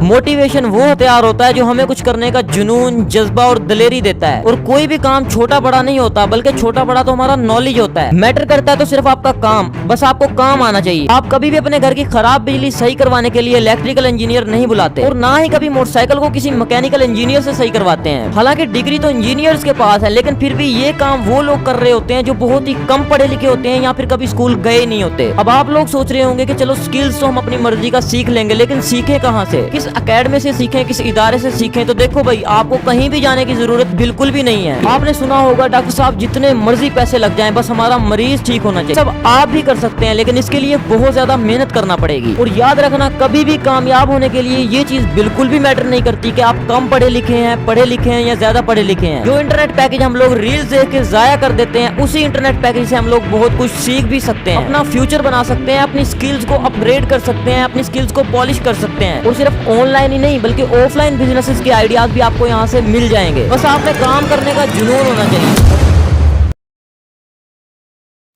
Motivation वो हथियार होता है जो हमें कुछ करने का जुनून, जज्बा और दलेरी देता है। और कोई भी काम छोटा बड़ा नहीं होता, बल्कि छोटा बड़ा तो हमारा नॉलेज होता है। मैटर करता है तो सिर्फ आपका काम, बस आपको काम आना चाहिए। आप कभी भी अपने घर की खराब बिजली सही करवाने के लिए इलेक्ट्रिकल इंजीनियर नहीं बुलाते, और ना ही कभी मोटरसाइकिल को किसी मैकेनिकल इंजीनियर से सही करवाते हैं। हालांकि डिग्री तो इंजीनियर्स के पास है, लेकिन फिर भी ये काम वो लोग कर रहे होते हैं जो बहुत ही कम पढ़े लिखे होते हैं या फिर कभी स्कूल गए नहीं होते। अब आप लोग सोच रहे होंगे कि चलो स्किल्स तो हम अपनी मर्जी का सीख लेंगे, लेकिन सीखे कहाँ से, किस एकेडमी से सीखें, किस इदारे से सीखें? तो देखो भाई, आपको कहीं भी जाने की जरूरत बिल्कुल भी नहीं है। आपने सुना होगा डॉक्टर साहब जितने मर्जी पैसे लग जाएं, बस हमारा मरीज ठीक होना चाहिए। सब आप भी कर सकते हैं, लेकिन इसके लिए बहुत ज्यादा मेहनत करना पड़ेगी। और याद रखना, कभी भी कामयाब होने के लिए ये चीज बिल्कुल भी मैटर नहीं करती कि आप कम पढ़े लिखे हैं या ज्यादा पढ़े लिखे हैं। जो इंटरनेट पैकेज हम लोग रील्स देख के जाया कर देते हैं, उसी इंटरनेट पैकेज से हम लोग बहुत कुछ सीख भी सकते हैं, अपना फ्यूचर बना सकते हैं, अपनी स्किल्स को अपग्रेड कर सकते हैं, अपनी स्किल्स को पॉलिश कर सकते हैं। और सिर्फ ऑनलाइन ही नहीं बल्कि ऑफलाइन बिजनेसेस के आइडियाज भी आपको यहाँ से मिल जाएंगे। बस आपने काम करने का जुनून होना चाहिए।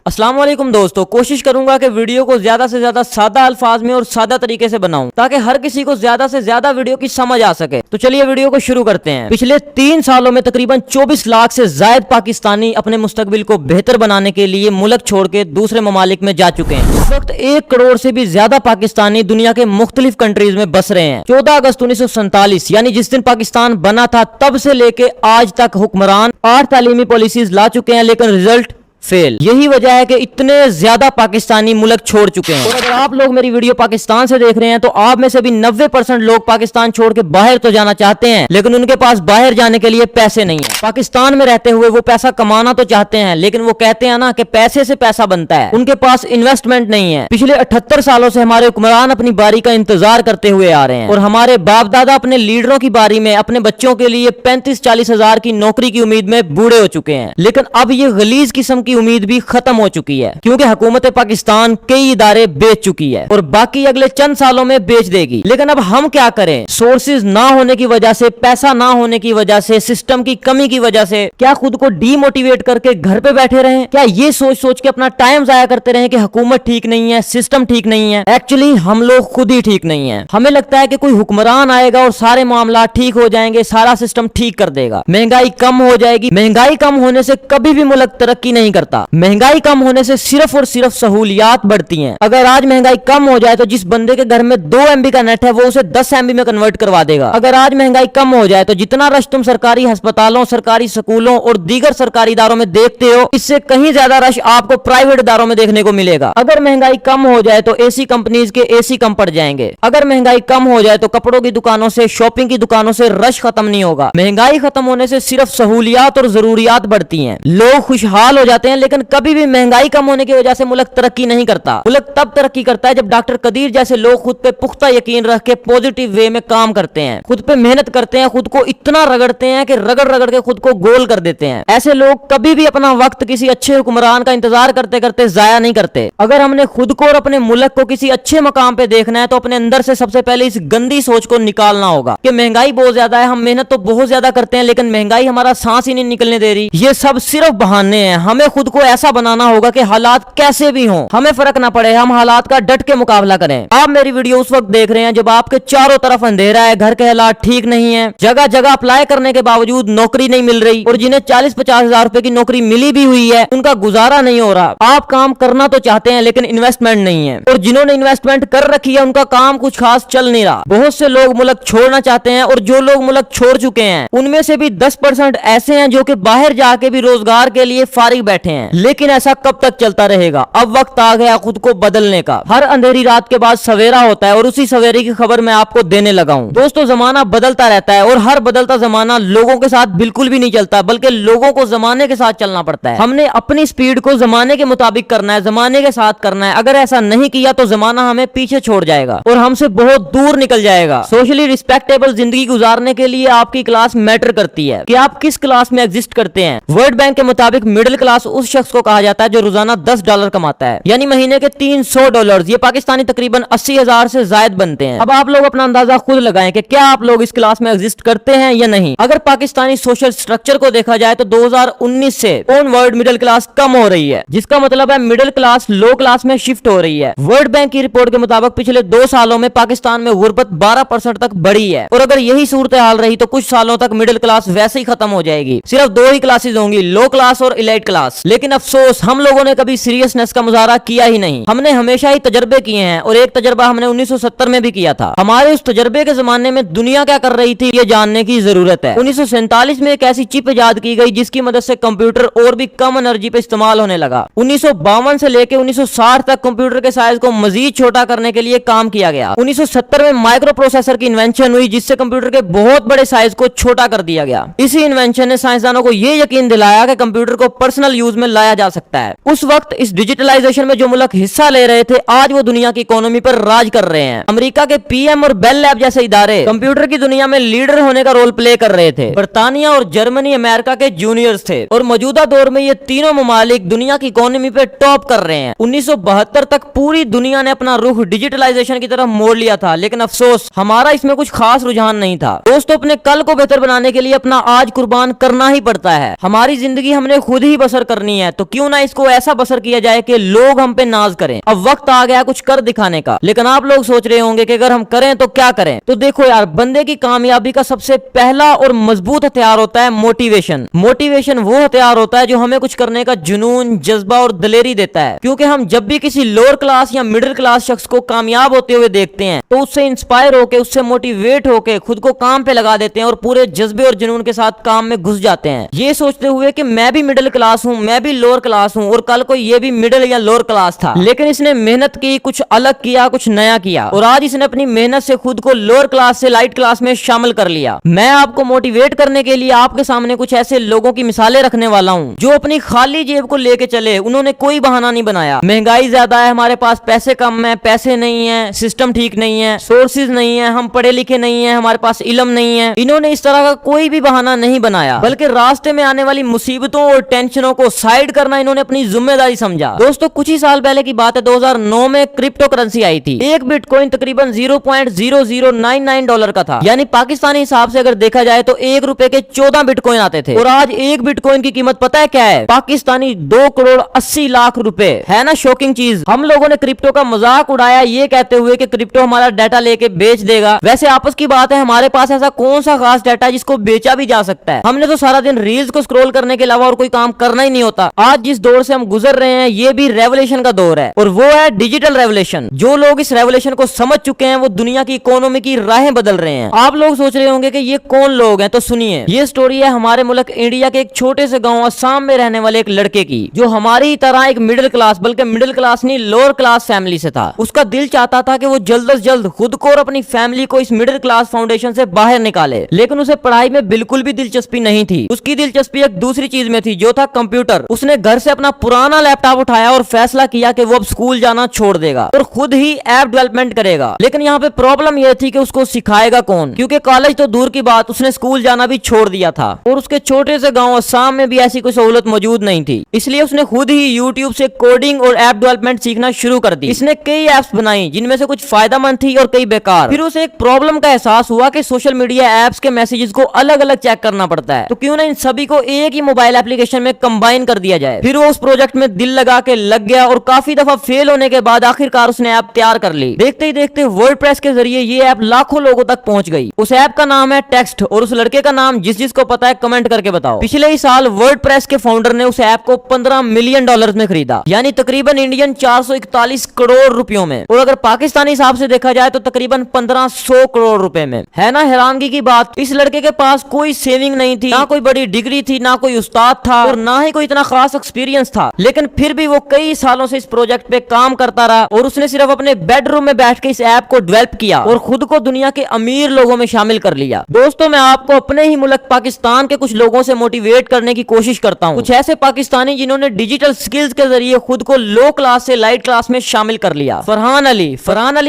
अस्सलाम वालेकुम दोस्तों, कोशिश करूंगा कि वीडियो को ज्यादा से ज्यादा सादा अल्फाज में और सादा तरीके से बनाऊं, ताकि हर किसी को ज्यादा से ज्यादा वीडियो की समझ आ सके। तो चलिए वीडियो को शुरू करते हैं। पिछले 3 सालों में तकरीबन 24 लाख से ज्यादा पाकिस्तानी अपने मुस्तकबिल को बेहतर बनाने के लिए मुल्क छोड़ के दूसरे ममालिक में जा चुके हैं। इस वक्त 1 करोड़ से भी ज्यादा पाकिस्तानी दुनिया के मुख्तलिफ कंट्रीज में बस रहे हैं। 14 अगस्त 1947 यानी जिस दिन पाकिस्तान बना था, तब से लेके आज तक हुक्मरान 8 तालीमी पॉलिसीज ला चुके हैं, लेकिन रिजल्ट फेल। यही वजह है कि इतने ज्यादा पाकिस्तानी मुल्क छोड़ चुके हैं। और अगर आप लोग मेरी वीडियो पाकिस्तान से देख रहे हैं, तो आप में से भी 90% लोग पाकिस्तान छोड़ के बाहर तो जाना चाहते हैं, लेकिन उनके पास बाहर जाने के लिए पैसे नहीं है। पाकिस्तान में रहते हुए वो पैसा कमाना तो चाहते हैं, लेकिन वो कहते हैं ना कि पैसे से पैसा बनता है, उनके पास इन्वेस्टमेंट नहीं है। पिछले 78 सालों से हमारे हुक्मरान अपनी बारी का इंतजार करते हुए आ रहे हैं, और हमारे बाप दादा अपने लीडरों की बारी में अपने बच्चों के लिए 35-40 हजार की नौकरी की उम्मीद में बूढ़े हो चुके हैं। लेकिन अब ये गलीज किस्म की उम्मीद भी खत्म हो चुकी है, क्योंकि हुकूमत पाकिस्तान कई इदारे बेच चुकी है और बाकी अगले चंद सालों में बेच देगी। लेकिन अब हम क्या करें? सोर्सेज ना होने की वजह से, पैसा ना होने की वजह से, सिस्टम की कमी की वजह से क्या खुद को डीमोटिवेट करके घर पे बैठे रहें? क्या ये सोच सोच के अपना टाइम जाया करते रहें कि हुकूमत ठीक नहीं है, सिस्टम ठीक नहीं है? एक्चुअली हम लोग खुद ही ठीक नहीं है। हमें लगता है कि कोई हुक्मरान आएगा और सारे मामला ठीक हो जाएंगे, सारा सिस्टम ठीक कर देगा, महंगाई कम हो जाएगी। महंगाई कम होने से कभी भी मुल्क तरक्की नहीं करता। महंगाई कम होने से सिर्फ और सिर्फ सहूलियात बढ़ती हैं। अगर आज महंगाई कम हो जाए तो जिस बंदे के घर में 2 MB का नेट है, वो उसे 10 MB में कन्वर्ट करवा देगा। अगर आज महंगाई कम हो जाए तो जितना रश तुम सरकारी अस्पतालों, सरकारी स्कूलों और दीगर सरकारी इदारों में देखते हो, इससे कहीं ज्यादा रश आपको प्राइवेट इदारों में देखने को मिलेगा। अगर महंगाई कम हो जाए तो एसी कंपनीज के एसी कम पड़ जाएंगे। अगर महंगाई कम हो जाए तो कपड़ों की दुकानों से, शॉपिंग की दुकानों से रश खत्म नहीं होगा। महंगाई खत्म होने से सिर्फ सहूलियात और जरूरियात बढ़ती हैं, लोग खुशहाल हो जाते हैं। लेकिन कभी भी महंगाई कम होने की वजह से मुल्क तरक्की नहीं करता। मुल्क तब तरक्की करता है जब डॉक्टर कदीर जैसे लोग खुद पे पुख्ता यकीन रख के पॉजिटिव वे में काम करते हैं, खुद पे मेहनत करते हैं, खुद को इतना रगड़ते हैं कि रगड़ रगड़ के खुद को गोल कर देते हैं। ऐसे लोग कभी भी अपना वक्त किसी अच्छे हुक्मरान का इंतजार करते करते जाया नहीं करते। अगर हमने खुद को और अपने मुल्क को किसी अच्छे मकाम पे देखना है, तो अपने अंदर से सबसे पहले इस गंदी सोच को निकालना होगा कि महंगाई बहुत ज्यादा है, हम मेहनत तो बहुत ज्यादा करते हैं, लेकिन महंगाई हमारा सांस ही नहीं निकलने दे रही। ये सब सिर्फ बहाने हैं। हमें खुद को ऐसा बनाना होगा कि हालात कैसे भी हों, हमें फर्क ना पड़े, हम हालात का डट के मुकाबला करें। आप मेरी वीडियो उस वक्त देख रहे हैं जब आपके चारों तरफ अंधेरा है, घर के हालात ठीक नहीं है, जगह जगह अप्लाई करने के बावजूद नौकरी नहीं मिल रही, और जिन्हें 40-50 हजार रुपए की नौकरी मिली भी हुई है, उनका गुजारा नहीं हो रहा। आप काम करना तो चाहते हैं, लेकिन इन्वेस्टमेंट नहीं है, और जिन्होंने इन्वेस्टमेंट कर रखी है उनका काम कुछ खास चल नहीं रहा। बहुत से लोग मुल्क छोड़ना चाहते हैं, और जो लोग मुल्क छोड़ चुके हैं उनमें से भी 10% ऐसे हैं जो कि बाहर जाके भी रोजगार के लिए फारिग बैठे हैं। लेकिन ऐसा कब तक चलता रहेगा? अब वक्त आ गया खुद को बदलने का। हर अंधेरी रात के बाद सवेरा होता है, और उसी सवेरे की खबर मैं आपको देने लगा हूं। दोस्तों, जमाना बदलता रहता है, और हर बदलता जमाना लोगों के साथ बिल्कुल भी नहीं चलता, बल्कि लोगों को जमाने के साथ चलना पड़ता है। हमने अपनी स्पीड को जमाने के मुताबिक करना है, जमाने के साथ करना है। अगर ऐसा नहीं किया तो जमाना हमें पीछे छोड़ जाएगा और हमसे बहुत दूर निकल जाएगा। सोशली रिस्पेक्टेबल जिंदगी गुजारने के लिए आपकी क्लास मैटर करती है कि आप किस क्लास में एग्जिस्ट करते हैं। वर्ल्ड बैंक के मुताबिक मिडिल क्लास उस शख्स को कहा जाता है जो रोजाना $10 कमाता है, यानी महीने के $300। ये पाकिस्तानी तकरीबन 80,000 से ज्यादा बनते हैं। अब आप लोग अपना अंदाजा खुद लगाएं कि क्या आप लोग इस क्लास में एग्जिस्ट करते हैं या नहीं। अगर पाकिस्तानी सोशल स्ट्रक्चर को देखा जाए तो 2019 से ऑनवर्ड मिडिल क्लास कम हो रही है, जिसका मतलब है मिडिल क्लास लो क्लास में शिफ्ट हो रही है। वर्ल्ड बैंक की रिपोर्ट के मुताबिक पिछले 2 सालों में पाकिस्तान में गुर्बत 12% तक बढ़ी है, और अगर यही सूरत हाल रही तो कुछ सालों तक मिडिल क्लास वैसे ही खत्म हो जाएगी। सिर्फ 2 ही क्लासेस होंगी, लो क्लास और इलाइट क्लास। लेकिन अफसोस हम लोगों ने कभी सीरियसनेस का मुजाहरा किया ही नहीं। हमने हमेशा ही तजर्बे किए हैं, और एक तजर्बा हमने 1970 में भी किया था। हमारे उस तजर्बे के जमाने में दुनिया क्या कर रही थी ये जानने की जरूरत है। 1947 में एक ऐसी चिप इजाद की गई जिसकी मदद से कंप्यूटर और भी कम एनर्जी पे इस्तेमाल होने लगा। 1952 से लेकर 1960 तक कंप्यूटर के साइज को मजीद छोटा करने के लिए काम किया गया। 1970 में माइक्रो प्रोसेसर की इन्वेंशन हुई, जिससे कंप्यूटर के बहुत बड़े साइज को छोटा कर दिया गया। इसी इन्वेंशन ने साइंसदानों को यह यकीन दिलाया कि कंप्यूटर को पर्सनल यूज में लाया जा सकता है। उस वक्त इस डिजिटलाइजेशन में जो मुल्क हिस्सा ले रहे थे, आज वो दुनिया की इकोनॉमी पर राज कर रहे हैं। अमेरिका के पीएम और बेल लैब जैसे इदारे कंप्यूटर की दुनिया में लीडर होने का रोल प्ले कर रहे थे। बर्तानिया और जर्मनी अमेरिका के जूनियर्स थे, और मौजूदा दौर में ये तीनों ममालिक दुनिया की इकोनॉमी पे टॉप कर रहे हैं। 1972 तक पूरी दुनिया ने अपना रुख डिजिटलाइजेशन की तरफ मोड़ लिया था, लेकिन अफसोस हमारा इसमें कुछ खास रुझान नहीं था। दोस्तों, अपने कल को बेहतर बनाने के लिए अपना आज कुर्बान करना ही पड़ता है। हमारी जिंदगी हमने खुद ही बसर करनी है, तो क्यों ना इसको ऐसा बसर किया जाए कि लोग हम पे नाज करें। अब वक्त आ गया कुछ कर दिखाने का। लेकिन आप लोग सोच रहे होंगे कि अगर हम करें तो क्या करें। तो देखो यार, बंदे की कामयाबी का सबसे पहला और मजबूत हथियार होता है मोटिवेशन। मोटिवेशन वो हथियार होता है जो हमें कुछ करने का जुनून, जज्बा और दलेरी देता है। क्योंकि हम जब भी किसी लोअर क्लास या मिडिल क्लास शख्स को कामयाब होते हुए देखते हैं तो उससे इंस्पायर होकर, उससे मोटिवेट होकर खुद को काम पे लगा देते हैं और पूरे जज्बे और जुनून के साथ काम में घुस जाते हैं, ये सोचते हुए कि मैं भी मिडिल क्लास हूँ, मैं भी लोअर क्लास हूँ, और कल को ये भी मिडिल या लोअर क्लास था। लेकिन इसने मेहनत की, कुछ अलग किया, कुछ नया किया, और आज इसने अपनी मेहनत से खुद को लोअर क्लास से लाइट क्लास में शामिल कर लिया। मैं आपको मोटिवेट करने के लिए आपके सामने कुछ ऐसे लोगों की मिसालें रखने वाला हूँ जो अपनी खाली जेब को लेके चले। उन्होंने कोई बहाना नहीं बनाया। महंगाई ज्यादा है, हमारे पास पैसे कम है, पैसे नहीं है, सिस्टम ठीक नहीं है, सोर्सेज नहीं है, हम पढ़े लिखे नहीं है, हमारे पास इल्म नहीं है। इन्होंने इस तरह का कोई भी बहाना नहीं बनाया, बल्कि रास्ते में आने वाली मुसीबतों और टेंशनों को साइड करना इन्होंने अपनी जिम्मेदारी समझा। दोस्तों, कुछ ही साल पहले की बात है, 2009 में क्रिप्टो करेंसी आई थी। एक बिटकॉइन तकरीबन $0.0099 का था, यानी पाकिस्तानी हिसाब से अगर देखा जाए तो 1 रुपए के 14 बिटकॉइन आते थे। और आज एक बिटकॉइन की कीमत पता है क्या है? पाकिस्तानी 2,80,00,000 रुपए। है ना शॉकिंग चीज। हम लोगों ने क्रिप्टो का मजाक उड़ाया ये कहते हुए कि क्रिप्टो हमारा डाटा लेके बेच देगा। वैसे आपस की बात है, हमारे पास ऐसा कौन सा खास डाटा है जिसको बेचा भी जा सकता है? हमने तो सारा दिन रील्स को स्क्रॉल करने के अलावा और कोई काम करना ही नहीं होता। आज जिस दौर से हम गुजर रहे हैं ये भी रेवोल्यूशन का दौर है, और वो है डिजिटल रेवोल्यूशन। जो लोग इस रेवोल्यूशन को समझ चुके हैं वो दुनिया की इकोनॉमी की राहें बदल रहे हैं। आप लोग सोच रहे होंगे कि ये कौन लोग हैं, तो सुनिए। ये स्टोरी है हमारे मुल्क इंडिया के एक छोटे से गांव असम में रहने वाले एक लड़के की, जो हमारी ही तरह एक मिडिल क्लास, बल्कि मिडिल क्लास नहीं लोअर क्लास फैमिली से था। उसका दिल चाहता था कि वो जल्द से जल्द खुद को और अपनी फैमिली को इस मिडिल क्लास फाउंडेशन से बाहर निकाले, लेकिन उसे पढ़ाई में बिल्कुल भी दिलचस्पी नहीं थी। उसकी दिलचस्पी एक दूसरी चीज में थी, जो था कंप्यूटर। उसने घर से अपना पुराना लैपटॉप उठाया और फैसला किया कि वो अब स्कूल जाना छोड़ देगा और खुद ही ऐप डेवलपमेंट करेगा। लेकिन यहाँ पे प्रॉब्लम यह थी कि उसको सिखाएगा कौन, क्योंकि कॉलेज तो दूर की बात, उसने स्कूल जाना भी छोड़ दिया था, और उसके छोटे से गांव असम में भी ऐसी कोई सहूलत मौजूद नहीं थी। इसलिए उसने खुद ही यूट्यूब से कोडिंग और ऐप डेवलपमेंट सीखना शुरू कर दी। इसने कई ऐप्स बनाई जिनमें से कुछ फायदेमंद थी और कई बेकार। फिर उसे एक प्रॉब्लम का एहसास हुआ कि सोशल मीडिया ऐप्स के मैसेजेस को अलग अलग चेक करना पड़ता है, तो क्यों ना इन सभी को एक ही मोबाइल एप्लीकेशन में कंबाइन कर दिया जाए। फिर वो उस प्रोजेक्ट में दिल लगा के लग गया, और काफी दफा फेल होने के बाद आखिरकार उसने ऐप तैयार कर ली। देखते ही देखते वर्डप्रेस के जरिए ये ऐप लाखों लोगों तक पहुंच गई। उस ऐप का नाम है टेक्स्ट, और उस लड़के का नाम जिसको पता है कमेंट करके बताओ। पिछले ही साल वर्डप्रेस के फाउंडर ने उस ऐप को $15 मिलियन में खरीदा, यानी तकरीबन इंडियन 441 करोड़ रुपयों में, और अगर पाकिस्तानी हिसाब से देखा जाए तो तकरीबन 1500 करोड़ रुपए में। है ना हैरानगी की बात। इस लड़के के पास कोई सेविंग नहीं थी, ना कोई बड़ी डिग्री थी, ना कोई उस्ताद था, और ना ही कोई इतना खास एक्सपीरियंस था, लेकिन फिर भी वो कई सालों से इस प्रोजेक्ट पे काम करता रहा, और उसने सिर्फ अपने बेडरूम में बैठ के इस ऐप को डेवलप किया और खुद को दुनिया के अमीर लोगों में शामिल कर लिया। दोस्तों, मैं आपको अपने ही मुल्क पाकिस्तान के कुछ लोगों से मोटिवेट करने की कोशिश करता हूँ। कुछ ऐसे पाकिस्तानी जिन्होंने डिजिटल स्किल्स के जरिए खुद को लो क्लास से लाइट क्लास में शामिल कर लिया। फरहान अली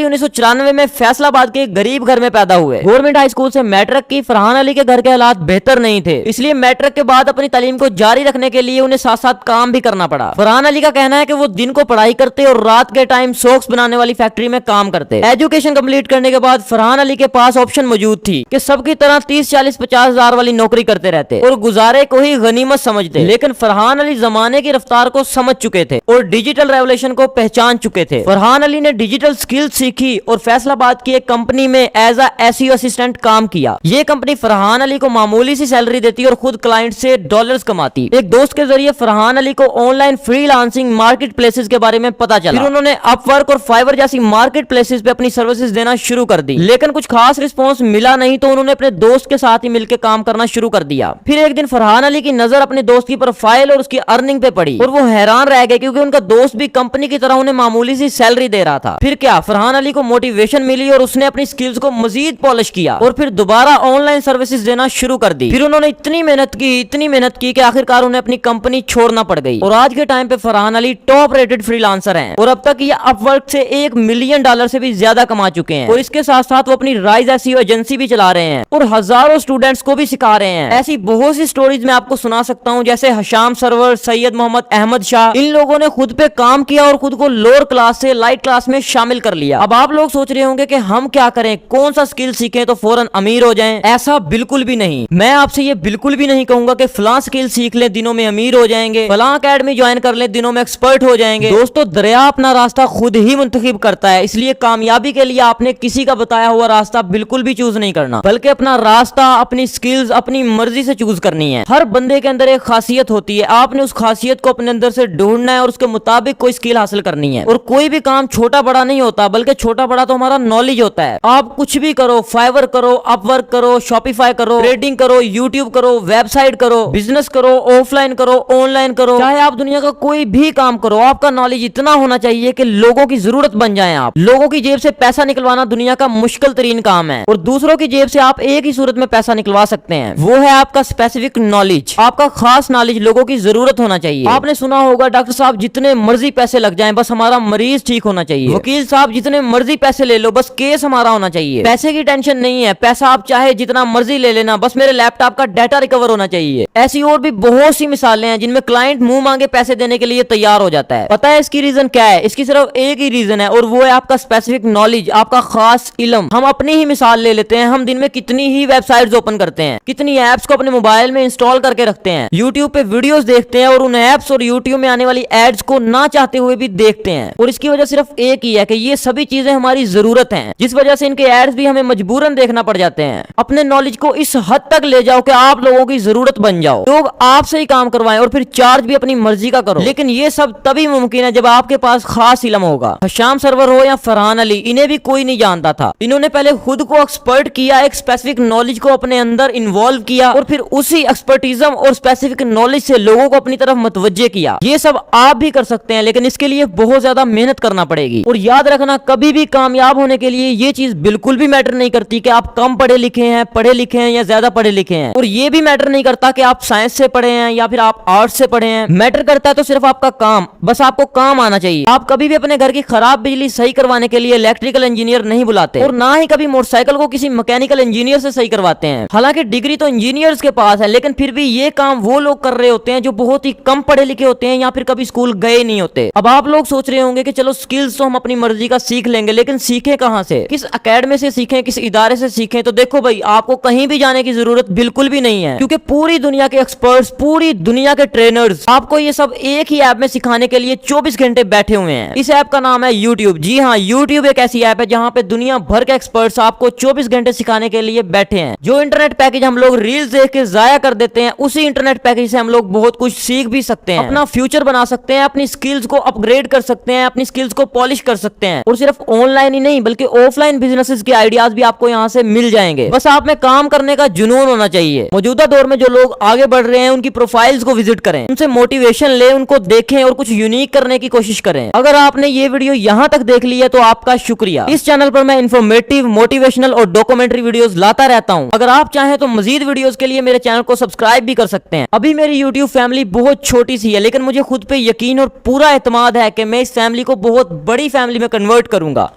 1994 में फैसलाबाद के गरीब घर में पैदा हुए। गवर्नमेंट हाई स्कूल से मैट्रिक की। फरहान अली के घर के हालात बेहतर नहीं थे, इसलिए मैट्रिक के बाद अपनी तालीम को जारी रखने के लिए उन्हें उन्हें साथ साथ काम भी करना पड़ा। फरहान अली का कहना है कि वो दिन को पढ़ाई करते और रात के टाइम सॉक्स बनाने वाली फैक्ट्री में काम करते। एजुकेशन कंप्लीट करने के बाद फरहान अली के पास ऑप्शन मौजूद थी कि सबकी तरह 30, 40, 50 हजार वाली नौकरी करते रहते और गुजारे को ही गनीमत समझते, लेकिन फरहान अली जमाने की रफ्तार को समझ चुके थे और डिजिटल रेवोल्यूशन को पहचान चुके थे। फरहान अली ने डिजिटल स्किल सीखी और फैसलाबाद की एक कंपनी में एज अ एसईओ असिस्टेंट काम किया। ये कंपनी फरहान अली को मामूली सी सैलरी देती और खुद क्लाइंट से डॉलर्स कमाती। एक दोस्त के जरिए फरहान अली को ऑनलाइन फ्रीलांसिंग मार्केट प्लेसेस के बारे में पता चला। फिर उन्होंने अपवर्क और फाइवर जैसी मार्केट प्लेसेस पे अपनी सर्विसेज देना शुरू कर दी, लेकिन कुछ खास रिस्पॉन्स मिला नहीं तो उन्होंने अपने दोस्त के साथ ही मिलकर काम करना शुरू कर दिया। फिर एक दिन फरहान अली की नजर अपने दोस्त की प्रोफाइल और उसकी अर्निंग पे पड़ी और वो हैरान रह गए क्योंकि उनका दोस्त भी कंपनी की तरह उन्हें मामूली सी सैलरी दे रहा था। फिर क्या, फरहान अली को मोटिवेशन मिली और उसने अपनी स्किल्स को मजीद पॉलिश किया और फिर दोबारा ऑनलाइन सर्विसेज देना शुरू कर दी। फिर उन्होंने इतनी मेहनत की कि आखिरकार उन्हें अपनी कंपनी छोड़ना पड़ गई और आज के टाइम पे Farhan Ali top rated freelancer हैं और अब तक ये अपवर्क से $1 मिलियन से भी ज्यादा कमा चुके हैं और इसके साथ साथ वो अपनी राइज एसईओ एजेंसी भी चला रहे हैं और हजारों स्टूडेंट्स को भी सिखा रहे हैं। ऐसी बहुत सी स्टोरीज मैं आपको सुना सकता हूँ, जैसे हशाम सरवर, सैयद मोहम्मद अहमद शाह। इन लोगों ने खुद पे काम किया और खुद को लोअर क्लास से लाइट क्लास में शामिल कर लिया। अब आप लोग सोच रहे होंगे कि हम क्या करें, कौन सा स्किल सीखें तो फौरन अमीर हो जाएं। ऐसा बिल्कुल भी नहीं। मैं आपसे ये बिल्कुल भी नहीं कहूंगा कि फलां स्किल सीख ले दिनों में अमीर हो जाएंगे, फलां अकेडमी ज्वाइन कर ले दिनों में एक्सपर्ट हो जाएंगे। दोस्तों, दरिया अपना रास्ता खुद ही मुंतखिब करता है, इसलिए कामयाबी के लिए आपने किसी का बताया हुआ रास्ता बिल्कुल भी चूज नहीं करना, बल्कि अपना रास्ता, अपनी स्किल्स अपनी मर्जी से चूज करनी है। हर बंदे के अंदर एक खासियत होती है, आपने उस खासियत को अपने अंदर से ढूंढना है और उसके मुताबिक कोई स्किल हासिल करनी है। और कोई भी काम छोटा बड़ा नहीं होता, बल्कि छोटा बड़ा तो हमारा नॉलेज होता है। आप कुछ भी करो, फाइवर करो, अपवर्क करो, शॉपिफाई करो, ट्रेडिंग करो, यूट्यूब करो, वेबसाइट करो, बिजनेस करो, ऑफलाइन करो, ऑनलाइन करो, चाहे आप दुनिया का कोई भी काम करो, आपका नॉलेज इतना होना चाहिए कि लोगों की जरूरत बन जाए आप। लोगों की जेब से पैसा निकलवाना दुनिया का मुश्किल तरीन काम है और दूसरों की जेब से आप एक ही सूरत में पैसा निकलवा सकते हैं, वो है आपका स्पेसिफिक नॉलेज, आपका खास नॉलेज। लोगों की जरूरत होना चाहिए। आपने सुना होगा, डॉक्टर साहब जितने मर्जी पैसे लग जाएं, बस हमारा मरीज ठीक होना चाहिए। वकील साहब जितने मर्जी पैसे ले लो, बस केस हमारा होना चाहिए। पैसे की टेंशन नहीं है, पैसा आप चाहे जितना मर्जी ले लेना, बस मेरे लैपटॉप का डाटा रिकवर होना चाहिए। ऐसी और भी बहुत सी मिसालें हैं जिनमें क्लाइंट मुंह मांगे पैसे देने के लिए तैयार हो जाता है। पता है इसकी रीजन क्या है? इसकी सिर्फ एक ही रीजन है और वो है आपका स्पेसिफिक नॉलेज, आपका खास इल्म। हम अपनी ही मिसाल ले लेते हैं। हम दिन में कितनी ही वेबसाइट्स ओपन करते हैं, कितनी एप्स को अपने मोबाइल में इंस्टॉल करके रखते हैं, यूट्यूब पे वीडियोस देखते हैं और उन एप्स और यूट्यूब में आने वाली एड्स को ना चाहते हुए भी देखते हैं। और इसकी वजह सिर्फ एक ही है कि ये सभी चीजें हमारी जरूरत हैं, जिस वजह से इनके एड्स भी हमें मजबूरन देखना पड़ जाते हैं। अपने नॉलेज को इस हद तक ले जाओ कि आप लोगों की जरूरत बन जाओ, लोग आपसे ही काम करवाएं और फिर चार्ज भी अपनी मर्जी का करो। लेकिन ये सब तभी मुमकिन है जब आपके पास खास इल्म होगा। हशाम सरवर हो या फरहान अली, इन्हें भी कोई नहीं जानता था। इन्होंने पहले खुद को एक्सपर्ट किया, एक स्पेसिफिक नॉलेज को अपने अंदर इन्वॉल्व किया और फिर उसी एक्सपर्टिज्म और स्पेसिफिक नॉलेज से लोगों को अपनी तरफ मुतवज्जे किया। ये सब आप भी कर सकते हैं, लेकिन इसके लिए बहुत ज्यादा मेहनत करना पड़ेगी। और याद रखना, कभी भी कामयाब होने के लिए ये चीज बिल्कुल भी मैटर नहीं करती कि आप कम पढ़े लिखे हैं या ज्यादा पढ़े लिखे हैं। और ये भी मैटर नहीं करता कि आप साइंस से पढ़े हैं या फिर आप आर्ट्स से पढ़े हैं। मैटर करता है तो सिर्फ आपका काम, बस आपको काम आना चाहिए। आप कभी भी अपने घर की खराब बिजली सही करवाने के लिए इलेक्ट्रिकल इंजीनियर नहीं बुलाते और ना ही कभी मोटरसाइकिल को किसी मैकेनिकल इंजीनियर से सही करवाते हैं। हालांकि डिग्री तो इंजीनियर्स के पास है, लेकिन फिर भी ये काम वो लोग कर रहे होते हैं जो बहुत ही कम पढ़े लिखे होते हैं या फिर कभी स्कूल गए नहीं होते। अब आप लोग सोच रहे होंगे कि चलो स्किल्स तो हम अपनी मर्जी का सीख लेंगे, लेकिन सीखे कहां से, किस अकेडमी से सीखें, किस इदारे से सीखें? तो देखो भाई, आपको कहीं भी जाने की जरूरत बिल्कुल भी नहीं है, क्योंकि पूरी दुनिया के एक्सपर्ट्स, पूरी दुनिया के ट्रेनर्स आपको ये सब एक ही ऐप में सिखाने के लिए 24 घंटे बैठे हुए हैं। इस ऐप का नाम है यूट्यूब। जी हाँ, यूट्यूब एक ऐसी ऐप है जहाँ पे दुनिया भर के एक्सपर्ट्स आपको 24 घंटे सिखाने के लिए बैठे हैं। जो इंटरनेट पैकेज हम लोग रील्स देख के जाया कर देते हैं, उसी इंटरनेट पैकेज से हम लोग बहुत कुछ सीख भी सकते हैं, अपना फ्यूचर बना सकते हैं, अपनी स्किल्स को अपग्रेड कर सकते हैं, अपनी स्किल्स को पॉलिश कर सकते हैं। और सिर्फ ऑनलाइन ही नहीं बल्कि ऑफलाइन बिजनेसेस के आइडियाज भी आपको यहाँ से मिल जाएंगे। बस आप में काम करने का जुनून होना चाहिए। मौजूदा दौर में जो लोग आगे बढ़ रहे हैं, उनकी प्रोफाइल्स को विजिट करें, उनसे मोटिवेशन ले, उनको देखें और कुछ यूनिक करने की कोशिश करें। अगर आपने ये वीडियो यहाँ तक देख ली है तो आपका शुक्रिया। इस चैनल पर मैं इन्फॉर्मेटिव, मोटिवेशनल और डॉक्यूमेंट्री वीडियोस लाता रहता हूँ। अगर आप चाहें तो मजीद वीडियोस के लिए मेरे चैनल को सब्सक्राइब भी कर सकते हैं। अभी मेरी यूट्यूब फैमिली बहुत छोटी सी है, लेकिन मुझे खुद पे यकीन और पूरा एतमाद है कि मैं इस फैमिली को बहुत बड़ी फैमिली में कन्वर्ट करूंगा।